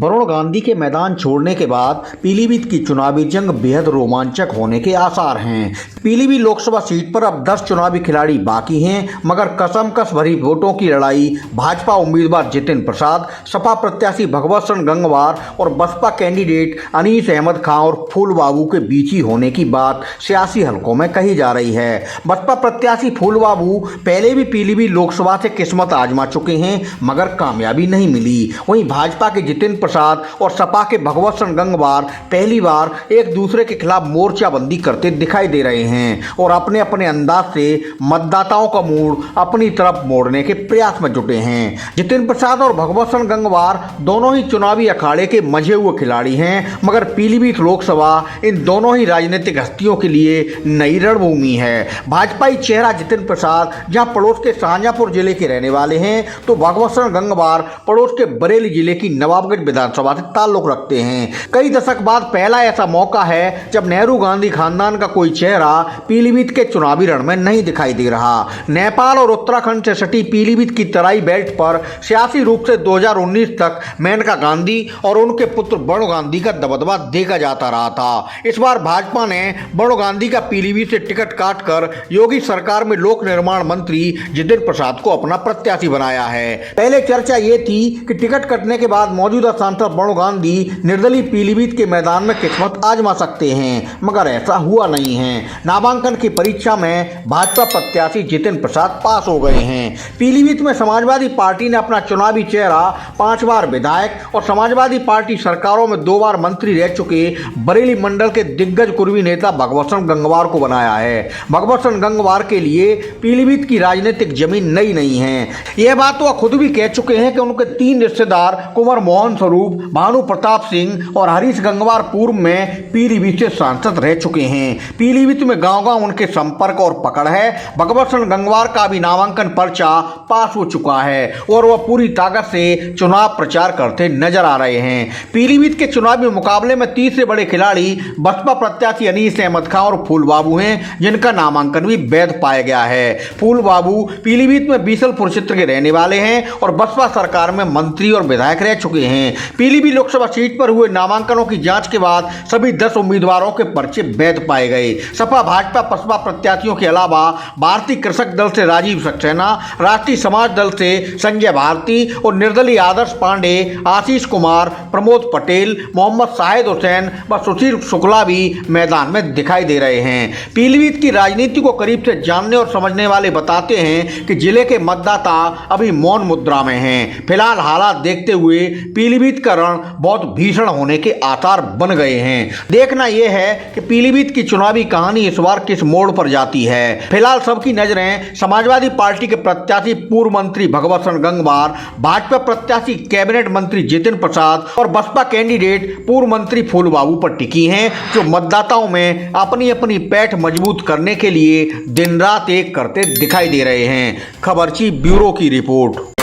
वरुण गांधी के मैदान छोड़ने के बाद पीलीभीत की चुनावी जंग बेहद रोमांचक होने के आसार हैं। पीलीभीत लोकसभा सीट पर अब 10 चुनावी खिलाड़ी बाकी हैं, मगर कसमकस भरी वोटों की लड़ाई भाजपा उम्मीदवार जितिन प्रसाद, सपा प्रत्याशी भगवत सिंह गंगवार और बसपा कैंडिडेट अनीस अहमद खां और फूल बाबू के बीच ही होने की बात सियासी हलकों में कही जा रही है। बसपा प्रत्याशी फूल बाबू पहले भी पीलीभीत लोकसभा से किस्मत आजमा चुके हैं, मगर कामयाबी नहीं मिली। वहीं भाजपा के जितिन प्रसाद और सपा के भगवत सिंह गंगवार पहली बार एक दूसरे के खिलाफ मोर्चाबंदी करते दिखाई दे रहे हैं और अपने अपने अंदाज से मतदाताओं का मूड अपनी तरफ मोड़ने के प्रयास में जुटे हैं। जितिन प्रसाद और भगवत सिंह गंगवार दोनों ही चुनावी अखाड़े के मंझे हुए खिलाड़ी हैं, मगर पीलीभीत लोकसभा इन दोनों ही राजनीतिक हस्तियों के लिए नई रणभूमि है। भाजपाई चेहरा जितिन प्रसाद जहां पड़ोस के शाहजहांपुर जिले के रहने वाले हैं, तो भगवत सिंह गंगवार पड़ोस के बरेली जिले की नवाबगंज विधानसभा से ताल्लुक रखते हैं। कई दशक बाद पहला ऐसा मौका है जब नेहरू गांधी खानदान का कोई चेहरा पीलीभीत के चुनावी रण में नहीं दिखाई दे रहा। नेपाल और उत्तराखंड से सटी पीलीभीत की तराई बेल्ट पर सियासी रूप से 2019 तक मेनका गांधी और उनके पुत्र वरुण गांधी का दबदबा देखा जाता रहा था। इस बार भाजपा ने वरुण गांधी का पीलीभीत से टिकट काटकर योगी सरकार में लोक निर्माण मंत्री जितिन प्रसाद को अपना प्रत्याशी बनाया है। पहले चर्चा ये थी कि टिकट कटने के बाद मौजूदा सांसद वरुण गांधी निर्दलीय पीलीभीत के मैदान में किस्मत आजमा सकते हैं, मगर ऐसा हुआ नहीं है। नामांकन की परीक्षा में भाजपा प्रत्याशी जितिन प्रसाद पास हो गए हैं। पीलीभीत में समाजवादी पार्टी ने अपना चुनावी चेहरा 5 बार विधायक और समाजवादी पार्टी सरकारों में 2 बार मंत्री रह चुके बरेली मंडल के दिग्गज कुर्मी नेता भगवत सिंह गंगवार को बनाया है। भगवत सिंह गंगवार के लिए पीलीभीत की राजनीतिक जमीन नई नहीं है। यह बात तो वह खुद भी कह चुके हैं कि उनके 3 रिश्तेदार कुंवर मोहन स्वरूप, भानु प्रताप सिंह और हरीश गंगवार पूर्व में पीलीभीत से सांसद रह चुके हैं। पीलीभीत में गांव-गांव उनके संपर्क और पकड़ है। भगवत सिंह गंगवार का भी नामांकन पर्चा पास हो चुका है और वह पूरी ताकत से चुनाव प्रचार करते नजर आ रहे हैं। पीलीभीत के चुनावी मुकाबले में तीसरे बड़े खिलाड़ी बसपा प्रत्याशी अनीस अहमद खां और फूल बाबू हैं, जिनका नामांकन भी वैध पाया गया है। फूल बाबू पीलीभीत में बीसलपुर क्षेत्र के रहने वाले हैं और बसपा सरकार में मंत्री और विधायक रह चुके हैं। पीलीभीत लोकसभा सीट पर हुए नामांकनों की जांच के बाद सभी 10 उम्मीदवारों के पर्चे वैध पाए गए। सपा भाजपा बसपा प्रत्याशियों के अलावा भारतीय कृषक दल से राजीव सक्सेना, राष्ट्रीय समाज दल से संजय भारती और निर्दलीय आदर्श पांडे, आशीष कुमार, प्रमोद पटेल, मोहम्मद शाहिद हुसैन व सुशील शुक्ला भी मैदान में दिखाई दे रहे हैं। पीलीभीत की राजनीति को करीब से जानने और समझने वाले बताते हैं कि जिले के मतदाता अभी मौन मुद्रा में हैं। फिलहाल हालात देखते हुए पीलीभीत का रण बहुत भीषण होने के आसार बन गए हैं। देखना यह है कि पीलीभीत की चुनावी कहानी इस बार किस मोड़ पर जाती है। फिलहाल सबकी नजरें समाजवादी पार्टी के प्रत्याशी पूर्व मंत्री भगवत सिंह गंगवार, भाजपा प्रत्याशी कैबिनेट मंत्री जितिन प्रसाद और बसपा कैंडिडेट पूर्व मंत्री फूल बाबू पर टिकी हैं, जो मतदाताओं में अपनी अपनी पैठ मजबूत करने के लिए दिन रात एक करते दिखाई दे रहे हैं। खबरची ब्यूरो की रिपोर्ट।